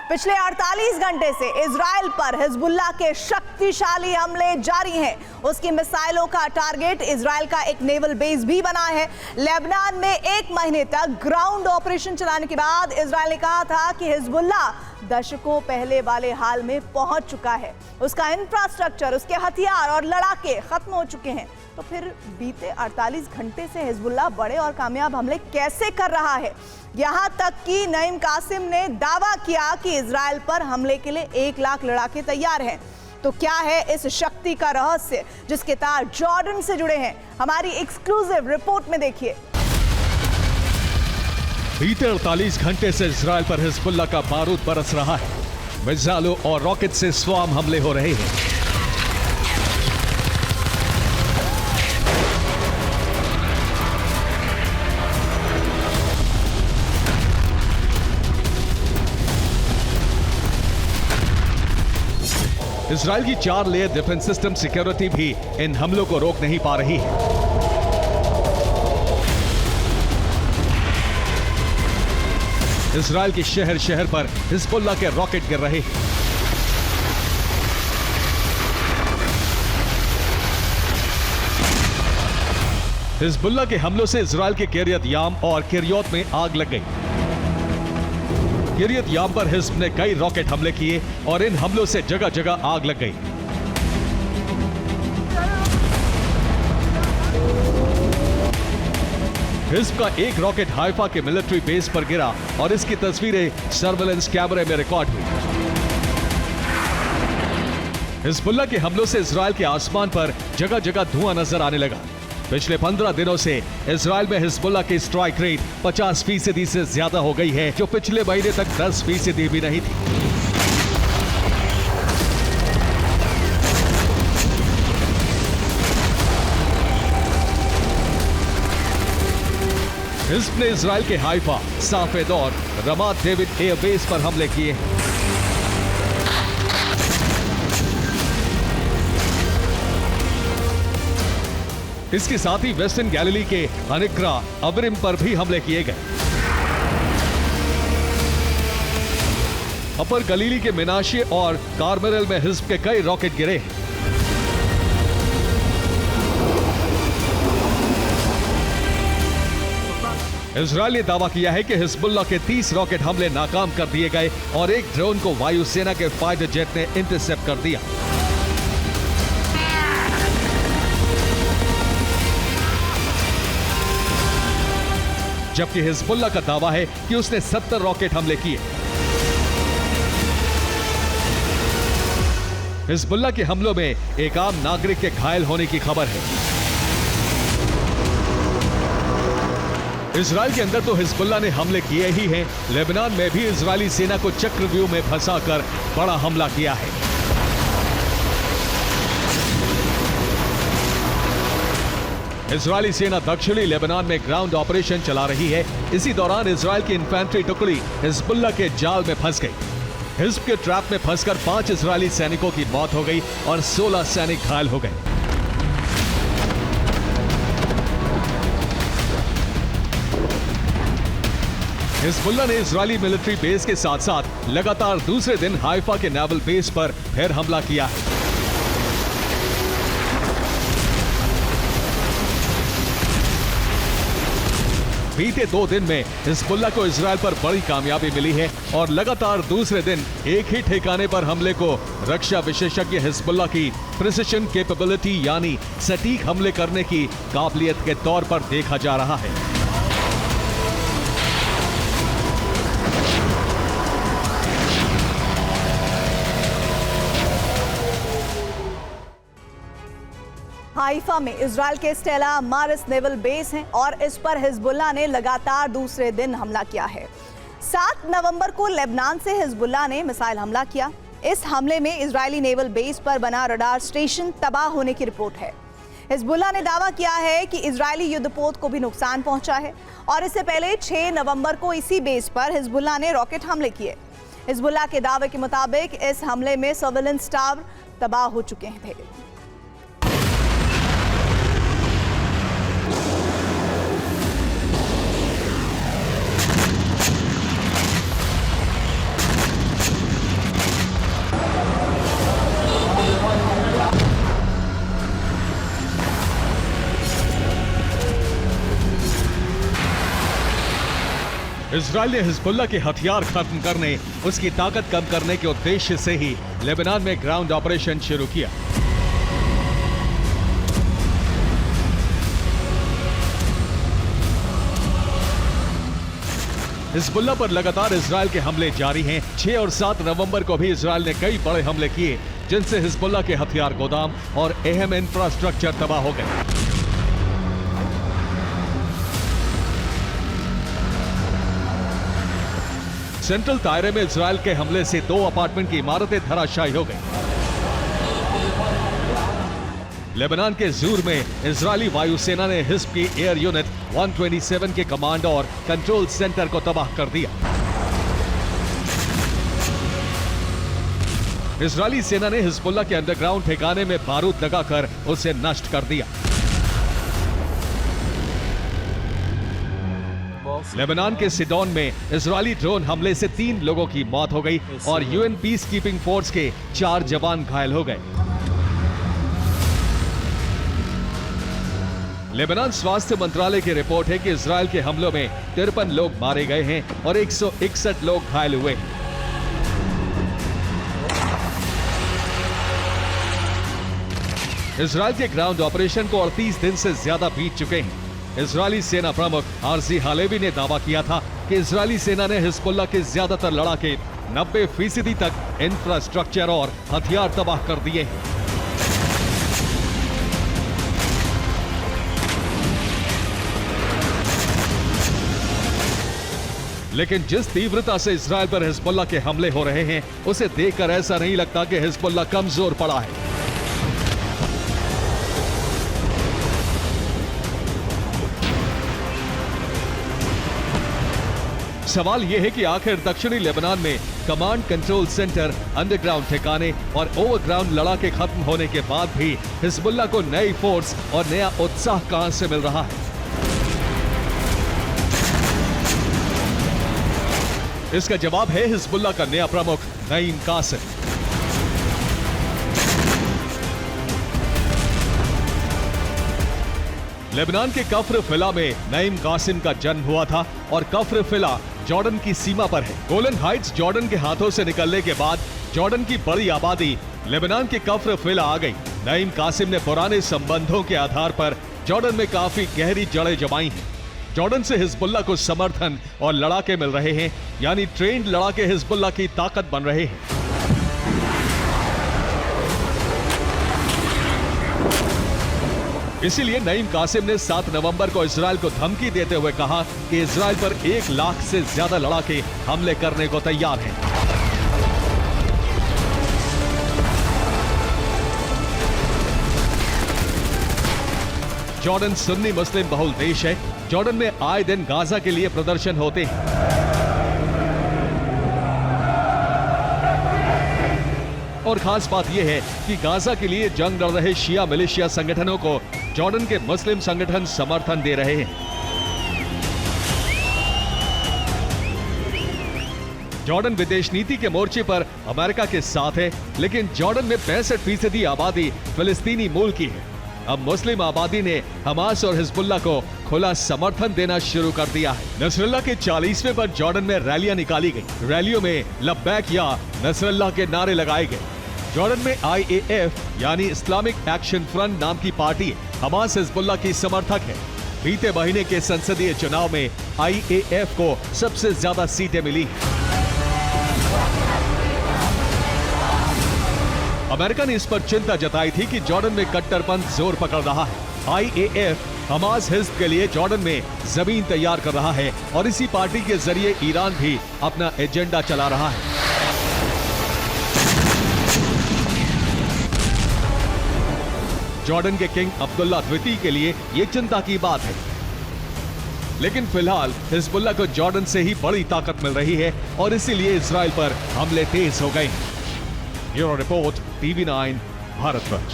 पिछले 48 घंटे से इजराइल पर हिजबुल्लाह के शक्तिशाली हमले जारी हैं। उसकी मिसाइलों का टारगेट इजराइल का एक नेवल बेस भी बना है। लेबनान में 1 महीने तक ग्राउंड ऑपरेशन चलाने के बाद इजराइल ने कहा था कि हिजबुल्लाह दशकों पहले वाले हाल में पहुंच चुका है। उसका इंफ्रास्ट्रक्चर, उसके हथियार और लड़ाके खत्म हो चुके हैं। तो फिर बीते 48 घंटे से हिजबुल्लाह बड़े और कामयाब हमले कैसे कर रहा है? यहां तक कि नईम कासिम ने दावा किया कि इजराइल पर हमले के लिए 1 लाख लड़ाके तैयार हैं। तो क्या है इस शक्ति का रहस्य जिसके तार जॉर्डन से जुड़े हैं? हमारी एक्सक्लूसिव रिपोर्ट में देखिए। बीते 48 घंटे से इजराइल पर हिजबुल्लाह का बारूद बरस रहा है। मिसाइलों और रॉकेट से स्वाम हमले हो रहे हैं। इजराइल की 4 लेयर डिफेंस सिस्टम सिक्योरिटी भी इन हमलों को रोक नहीं पा रही है। इजराइल के शहर शहर पर हिजबुल्लाह के रॉकेट गिर रहे हैं। हिजबुल्लाह के हमलों से इजराइल के किर्यत याम और किर्योत में आग लग गई। किर्यत याम पर हिज्ब ने कई रॉकेट हमले किए और इन हमलों से जगह जगह आग लग गई। हिज्ब का एक रॉकेट हाइफा के मिलिट्री बेस पर गिरा और इसकी तस्वीरें सर्वेलेंस कैमरे में रिकॉर्ड हुई। हिजबुल्लाह के हमलों से इजराइल के आसमान पर जगह जगह धुआं नजर आने लगा। पिछले 15 दिनों से इजराइल में हिजबुल्लाह की स्ट्राइक रेट 50% से ज्यादा हो गई है, जो पिछले महीने तक 10% भी नहीं थी। हिज्ब ने इजराइल के हाइफा, साफेद और रमात डेविड एयरबेस पर हमले किए हैं। इसके साथ ही वेस्टर्न गैलिली के अनिक्रा अबरिम पर भी हमले किए गए। अपर गलीली के मिनाशे और कार्मेल में हिज्ब के कई रॉकेट गिरे हैं। इजराइल ने दावा किया है कि हिजबुल्लाह के 30 रॉकेट हमले नाकाम कर दिए गए और एक ड्रोन को वायुसेना के फाइटर जेट ने इंटरसेप्ट कर दिया। जबकि हिजबुल्लाह का दावा है कि उसने 70 रॉकेट हमले किए। हिजबुल्लाह के हमलों में एक आम नागरिक के घायल होने की खबर है। इजराइल के अंदर तो हिजबुल्लाह ने हमले किए ही हैं, लेबनान में भी इजरायली सेना को चक्रव्यूह में फंसाकर बड़ा हमला किया है। इजरायली सेना दक्षिणी लेबनान में ग्राउंड ऑपरेशन चला रही है। इसी दौरान इजराइल की इन्फेंट्री टुकड़ी हिजबुल्लाह के जाल में फंस गई। हिज्ब के ट्रैप में फंसकर 5 इजरायली सैनिकों की मौत हो गई और 16 सैनिक घायल हो गए। हिजबुल्लाह ने इजरायली मिलिट्री बेस के साथ साथ लगातार दूसरे दिन हाइफा के नेवल बेस पर फिर हमला किया है। बीते 2 दिन में हिजबुल्लाह को इजराइल पर बड़ी कामयाबी मिली है और लगातार दूसरे दिन एक ही ठिकाने पर हमले को रक्षा विशेषज्ञ हिजबुल्लाह की प्रिसिशन कैपेबिलिटी यानी सटीक हमले करने की काबिलियत के तौर पर देखा जा रहा है। हाइफा में इजराइल के स्टेला मारिस नेवल बेस है और इस पर हिजबुल्लाह ने लगातार दूसरे दिन हमला किया है। 7 नवंबर को लेबनान से हिजबुल्लाह ने मिसाइल हमला किया। इस हमले में इजरायली नेवल बेस पर बना रडार स्टेशन तबाह होने की रिपोर्ट है। हिजबुल्लाह ने दावा किया है कि इजरायली युद्धपोत को भी नुकसान पहुंचा है और इससे पहले 6 नवंबर को इसी बेस पर हिजबुल्लाह ने रॉकेट हमले किए। हिजबुल्लाह के दावे के मुताबिक इस हमले में सर्विलेंस टावर तबाह हो चुके थे। इजराइल ने हिजबुल्लाह के हथियार खत्म करने, उसकी ताकत कम करने के उद्देश्य से ही लेबनान में ग्राउंड ऑपरेशन शुरू किया। हिजबुल्लाह पर लगातार इजराइल के हमले जारी हैं। 6 और 7 नवंबर को भी इजराइल ने कई बड़े हमले किए, जिनसे हिजबुल्लाह के हथियार गोदाम और अहम इंफ्रास्ट्रक्चर तबाह हो गए। सेंट्रल तायरे में इजराइल के हमले से 2 अपार्टमेंट की इमारतें धराशायी हो गई। लेबनान के जूर में इजरायली वायुसेना ने हिज़्ब की एयर यूनिट 127 के कमांड और कंट्रोल सेंटर को तबाह कर दिया। इजरायली सेना ने हिजबुल्लाह के अंडरग्राउंड ठिकाने में बारूद लगाकर उसे नष्ट कर दिया। लेबनान के सिडोन में इजरायली ड्रोन हमले से 3 लोगों की मौत हो गई और यूएन पीस कीपिंग फोर्स के 4 जवान घायल हो गए। लेबनान स्वास्थ्य मंत्रालय की रिपोर्ट है कि इजराइल के हमलों में 53 लोग मारे गए हैं और 161 लोग घायल हुए हैं। इजराइल के ग्राउंड ऑपरेशन को 38 दिन से ज्यादा बीत चुके हैं। इजरायली सेना प्रमुख आरजी हालेवी ने दावा किया था कि इजरायली सेना ने हिजबुल्लाह के ज्यादातर लड़ाके 90% तक इंफ्रास्ट्रक्चर और हथियार तबाह कर दिए हैं। लेकिन जिस तीव्रता से इजराइल पर हिजबुल्लाह के हमले हो रहे हैं, उसे देखकर ऐसा नहीं लगता कि हिजबुल्लाह कमजोर पड़ा है। सवाल यह है कि आखिर दक्षिणी लेबनान में कमांड कंट्रोल सेंटर, अंडरग्राउंड ठिकाने और ओवरग्राउंड लड़ाके खत्म होने के बाद भी हिजबुल्लाह को नई फोर्स और नया उत्साह कहां से मिल रहा है? इसका जवाब है हिजबुल्लाह का नया प्रमुख नईम कासिम। लेबनान के कफ्र फिला में नईम कासिम का जन्म हुआ था और कफ्र फिला जॉर्डन की सीमा पर है। गोलन हाइट्स जॉर्डन के हाथों से निकलने के बाद जॉर्डन की बड़ी आबादी लेबनान के कफ्र फिला आ गई। नईम कासिम ने पुराने संबंधों के आधार पर जॉर्डन में काफी गहरी जड़ें जमाई हैं। जॉर्डन से हिजबुल्लाह को समर्थन और लड़ाके मिल रहे हैं, यानी ट्रेंड लड़ाके हिजबुल्लाह की ताकत बन रहे हैं। इसीलिए नईम कासिम ने 7 नवंबर को इजराइल को धमकी देते हुए कहा कि इजराइल पर 1 लाख से ज्यादा लड़ाके हमले करने को तैयार हैं। जॉर्डन सुन्नी मुस्लिम बहुल देश है। जॉर्डन में आए दिन गाजा के लिए प्रदर्शन होते हैं। और खास बात यह है कि गाजा के लिए जंग लड़ रहे शिया मिलिशिया संगठनों को जॉर्डन के मुस्लिम संगठन समर्थन दे रहे हैं। जॉर्डन विदेश नीति के मोर्चे पर अमेरिका के साथ है, लेकिन जॉर्डन में 65% आबादी फिलिस्तीनी मूल की है। अब मुस्लिम आबादी ने हमास और हिजबुल्लाह को खुला समर्थन देना शुरू कर दिया है। नसरल्लाह के 40वें पर जॉर्डन में रैलियां निकाली गई। रैलियों में लब्बैक या नसरल्लाह के नारे लगाए गए। जॉर्डन में IAF यानी इस्लामिक एक्शन फ्रंट नाम की पार्टी हमास हिजबुल्लाह की समर्थक है। बीते महीने के संसदीय चुनाव में IAF को सबसे ज्यादा सीटें मिली। अमेरिका ने इस पर चिंता जताई थी कि जॉर्डन में कट्टरपंथ जोर पकड़ रहा है। IAF हमास हिज़्ब के लिए जॉर्डन में जमीन तैयार कर रहा है और इसी पार्टी के जरिए ईरान भी अपना एजेंडा चला रहा है। जॉर्डन के किंग अब्दुल्ला द्वितीय के लिए यह चिंता की बात है। लेकिन फिलहाल हिजबुल्लाह को जॉर्डन से ही बड़ी ताकत मिल रही है और इसीलिए इजराइल पर हमले तेज हो गए। Bureau report, TV9, Bharatvarsh.